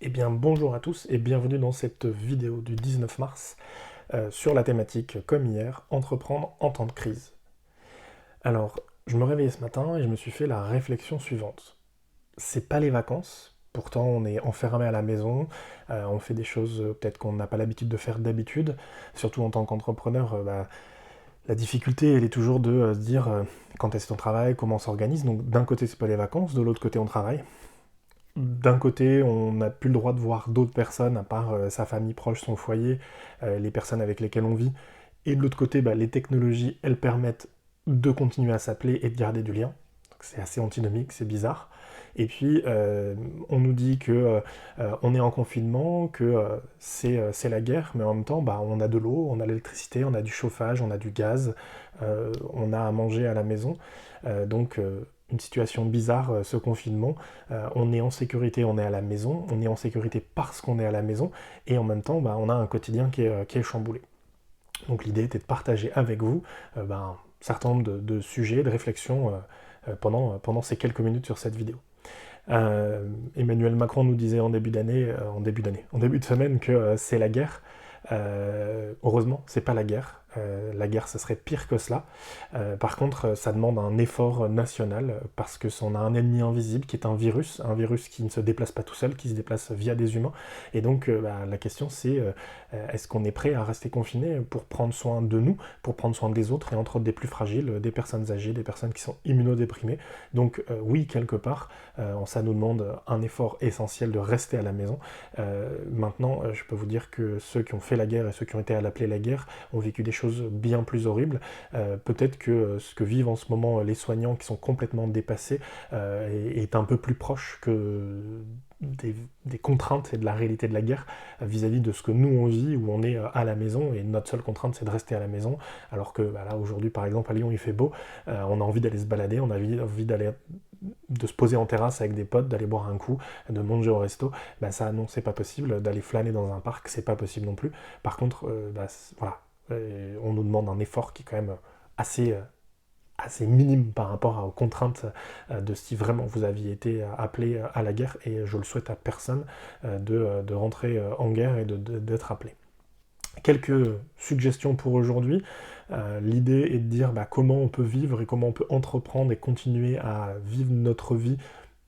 Eh bien bonjour à tous et bienvenue dans cette vidéo du 19 mars sur la thématique, comme hier, entreprendre en temps de crise. Alors, je me réveillais ce matin et je me suis fait la réflexion suivante. C'est pas les vacances, pourtant on est enfermé à la maison, on fait des choses peut-être qu'on n'a pas l'habitude de faire d'habitude, surtout en tant qu'entrepreneur, la difficulté elle est toujours de se dire quand est-ce qu'on travaille, comment on s'organise, donc d'un côté c'est pas les vacances, de l'autre côté on travaille. D'un côté, on n'a plus le droit de voir d'autres personnes, à part sa famille proche, son foyer, les personnes avec lesquelles on vit. Et de l'autre côté, les technologies, elles permettent de continuer à s'appeler et de garder du lien. Donc c'est assez antinomique, c'est bizarre. Et puis, on nous dit que on est en confinement, que c'est la guerre, mais en même temps, on a de l'eau, on a l'électricité, on a du chauffage, on a du gaz, on a à manger à la maison. Donc, une situation bizarre, ce confinement. On est en sécurité, on est à la maison, on est en sécurité parce qu'on est à la maison, et en même temps, on a un quotidien qui est chamboulé. Donc l'idée était de partager avec vous un certain nombre de sujets, de réflexions pendant ces quelques minutes sur cette vidéo. Emmanuel Macron nous disait en début en début de semaine que c'est la guerre. Heureusement, c'est pas la guerre. La guerre, ça serait pire que cela. Par contre, ça demande un effort national parce que on a un ennemi invisible qui est un virus qui ne se déplace pas tout seul, qui se déplace via des humains. Et donc, la question c'est est-ce qu'on est prêt à rester confiné pour prendre soin de nous, pour prendre soin des autres et entre autres des plus fragiles, des personnes âgées, des personnes qui sont immunodéprimées. Donc, oui, quelque part, ça nous demande un effort essentiel de rester à la maison. Maintenant, je peux vous dire que ceux qui ont fait la guerre et ceux qui ont été à l'appeler la guerre ont vécu des choses bien plus horribles. Peut-être que ce que vivent en ce moment les soignants qui sont complètement dépassés est un peu plus proche que des contraintes et de la réalité de la guerre vis-à-vis de ce que nous on vit, où on est à la maison, et notre seule contrainte c'est de rester à la maison, alors que là aujourd'hui par exemple à Lyon il fait beau, on a envie d'aller se balader, on a envie de se poser en terrasse avec des potes, d'aller boire un coup, de manger au resto. Ça non, c'est pas possible, d'aller flâner dans un parc, c'est pas possible non plus. Par contre, voilà, on nous demande un effort qui est quand même assez minime par rapport aux contraintes de si vraiment vous aviez été appelé à la guerre, et je le souhaite à personne de rentrer en guerre et d'être appelé. Quelques suggestions pour aujourd'hui. L'idée est de dire comment on peut vivre et comment on peut entreprendre et continuer à vivre notre vie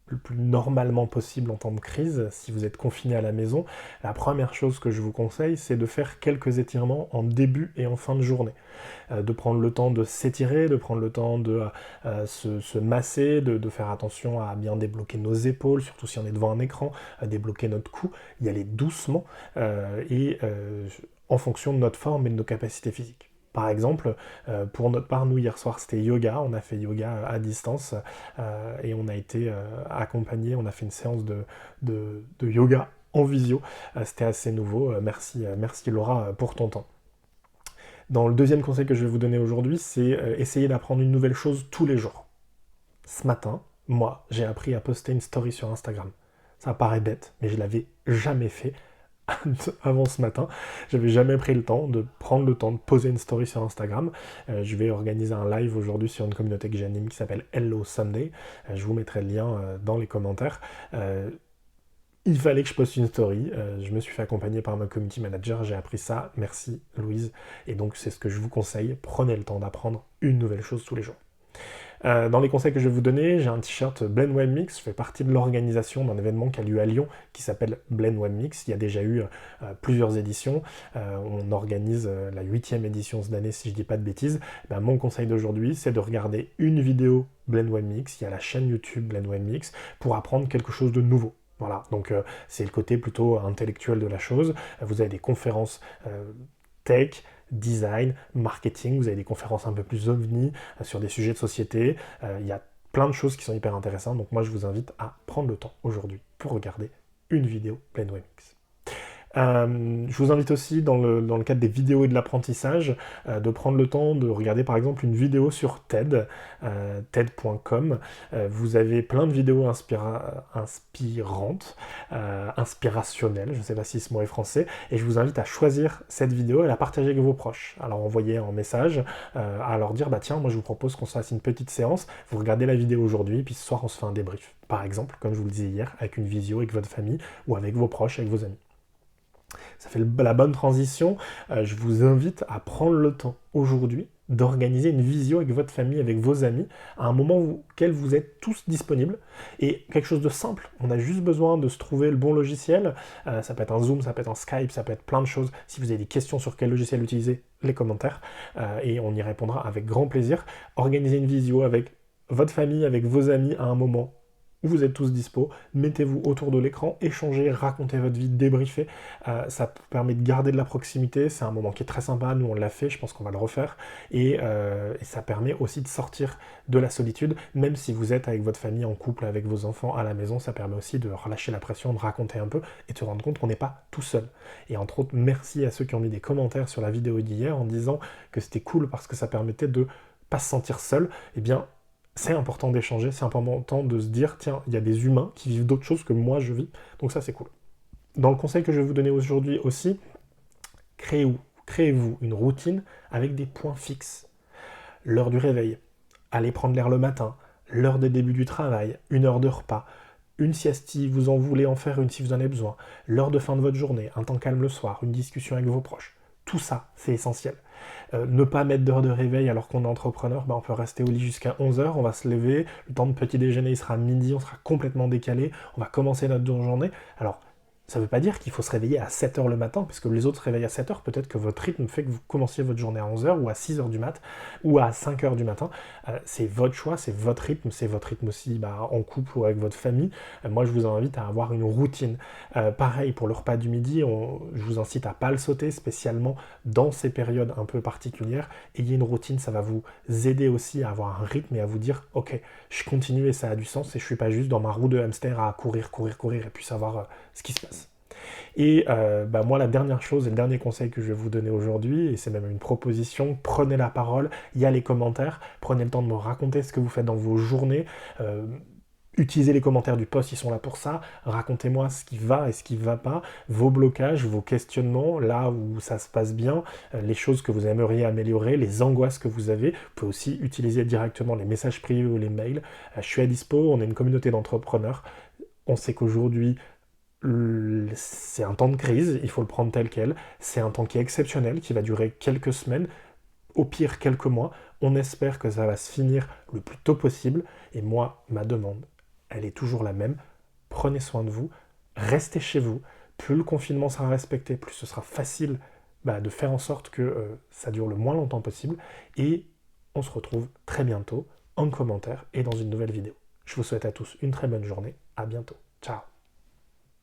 le plus normalement possible en temps de crise, si vous êtes confiné à la maison. La première chose que je vous conseille, c'est de faire quelques étirements en début et en fin de journée. De prendre le temps de s'étirer, de prendre le temps de se masser, de faire attention à bien débloquer nos épaules, surtout si on est devant un écran, à débloquer notre cou, y aller doucement, et en fonction de notre forme et de nos capacités physiques. Par exemple, pour notre part, nous, hier soir, c'était yoga. On a fait yoga à distance et on a été accompagné, on a fait une séance de yoga en visio. C'était assez nouveau. Merci Laura pour ton temps. Dans le deuxième conseil que je vais vous donner aujourd'hui, c'est essayer d'apprendre une nouvelle chose tous les jours. Ce matin, moi, j'ai appris à poster une story sur Instagram. Ça paraît bête, mais je l'avais jamais fait avant ce matin. J'avais jamais pris le temps de prendre le temps de poser une story sur Instagram. Je vais organiser un live aujourd'hui sur une communauté que j'anime qui s'appelle Hello Sunday. Je vous mettrai le lien dans les commentaires. Il fallait que je poste une story. Je me suis fait accompagner par ma community manager. J'ai appris ça. Merci Louise. Et donc c'est ce que je vous conseille. Prenez le temps d'apprendre une nouvelle chose tous les jours. Dans les conseils que je vais vous donner, j'ai un t-shirt Blend Web Mix. Je fais partie de l'organisation d'un événement qui a lieu à Lyon qui s'appelle Blend Web Mix. Il y a déjà eu plusieurs éditions. On organise la 8e édition cette année, si je dis pas de bêtises. Mon conseil d'aujourd'hui, c'est de regarder une vidéo Blend Web Mix. Il y a la chaîne YouTube Blend Web Mix pour apprendre quelque chose de nouveau. Voilà, donc c'est le côté plutôt intellectuel de la chose. Vous avez des conférences tech, design, marketing, vous avez des conférences un peu plus ovni sur des sujets de société. Il y a plein de choses qui sont hyper intéressantes, donc moi je vous invite à prendre le temps aujourd'hui pour regarder une vidéo Blend Web Mix. Je vous invite aussi, dans le cadre des vidéos et de l'apprentissage, de prendre le temps de regarder par exemple une vidéo sur TED, TED.com. Vous avez plein de vidéos inspirantes. inspirationnelle, je ne sais pas si ce mot est français, et je vous invite à choisir cette vidéo et à la partager avec vos proches. Alors envoyez un message, à leur dire, bah tiens, moi je vous propose qu'on se fasse une petite séance, vous regardez la vidéo aujourd'hui, puis ce soir on se fait un débrief. Par exemple, comme je vous le disais hier, avec une visio avec votre famille, ou avec vos proches, avec vos amis. Ça fait la bonne transition. Je vous invite à prendre le temps aujourd'hui d'organiser une visio avec votre famille, avec vos amis, à un moment auquel vous êtes tous disponibles. Et quelque chose de simple, on a juste besoin de se trouver le bon logiciel. Ça peut être un Zoom, ça peut être un Skype, ça peut être plein de choses. Si vous avez des questions sur quel logiciel utiliser, les commentaires, et on y répondra avec grand plaisir. Organisez une visio avec votre famille, avec vos amis à un moment où vous êtes tous dispo, mettez-vous autour de l'écran, échangez, racontez votre vie, débriefez. Ça permet de garder de la proximité, c'est un moment qui est très sympa, nous on l'a fait, je pense qu'on va le refaire. Et ça permet aussi de sortir de la solitude, même si vous êtes avec votre famille, en couple, avec vos enfants à la maison, ça permet aussi de relâcher la pression, de raconter un peu et de se rendre compte qu'on n'est pas tout seul. Et entre autres, merci à ceux qui ont mis des commentaires sur la vidéo d'hier en disant que c'était cool parce que ça permettait de pas se sentir seul. Eh bien, c'est important d'échanger, c'est important de se dire, tiens, il y a des humains qui vivent d'autres choses que moi je vis, donc ça c'est cool. Dans le conseil que je vais vous donner aujourd'hui aussi, créez-vous une routine avec des points fixes. L'heure du réveil, aller prendre l'air le matin, l'heure de début du travail, une heure de repas, une sieste si vous en voulez en faire une si vous en avez besoin, l'heure de fin de votre journée, un temps calme le soir, une discussion avec vos proches. Tout ça, c'est essentiel. Ne pas mettre d'heure de réveil alors qu'on est entrepreneur, on peut rester au lit jusqu'à 11h, on va se lever, le temps de petit déjeuner il sera midi, on sera complètement décalé, on va commencer notre journée. Alors, ça ne veut pas dire qu'il faut se réveiller à 7h le matin, puisque les autres se réveillent à 7h, peut-être que votre rythme fait que vous commenciez votre journée à 11h ou à 6h du mat, ou à 5h du matin. C'est votre choix, c'est votre rythme aussi en couple ou avec votre famille. Moi, je vous invite à avoir une routine. Pareil, pour le repas du midi, je vous incite à ne pas le sauter, spécialement dans ces périodes un peu particulières. Ayez une routine, ça va vous aider aussi à avoir un rythme et à vous dire, ok, je continue et ça a du sens, et je ne suis pas juste dans ma roue de hamster à courir, et puis savoir ce qui se passe. Et moi, la dernière chose et le dernier conseil que je vais vous donner aujourd'hui, et c'est même une proposition, prenez la parole, il y a les commentaires, prenez le temps de me raconter ce que vous faites dans vos journées, utilisez les commentaires du post, ils sont là pour ça, racontez-moi ce qui va et ce qui ne va pas, vos blocages, vos questionnements, là où ça se passe bien, les choses que vous aimeriez améliorer, les angoisses que vous avez. Vous pouvez aussi utiliser directement les messages privés ou les mails. Je suis à dispo, on est une communauté d'entrepreneurs, on sait qu'aujourd'hui, c'est un temps de crise, il faut le prendre tel quel, c'est un temps qui est exceptionnel, qui va durer quelques semaines, au pire quelques mois, on espère que ça va se finir le plus tôt possible, et moi, ma demande, elle est toujours la même, prenez soin de vous, restez chez vous, plus le confinement sera respecté, plus ce sera facile de faire en sorte que ça dure le moins longtemps possible, et on se retrouve très bientôt en commentaire et dans une nouvelle vidéo. Je vous souhaite à tous une très bonne journée, à bientôt, ciao.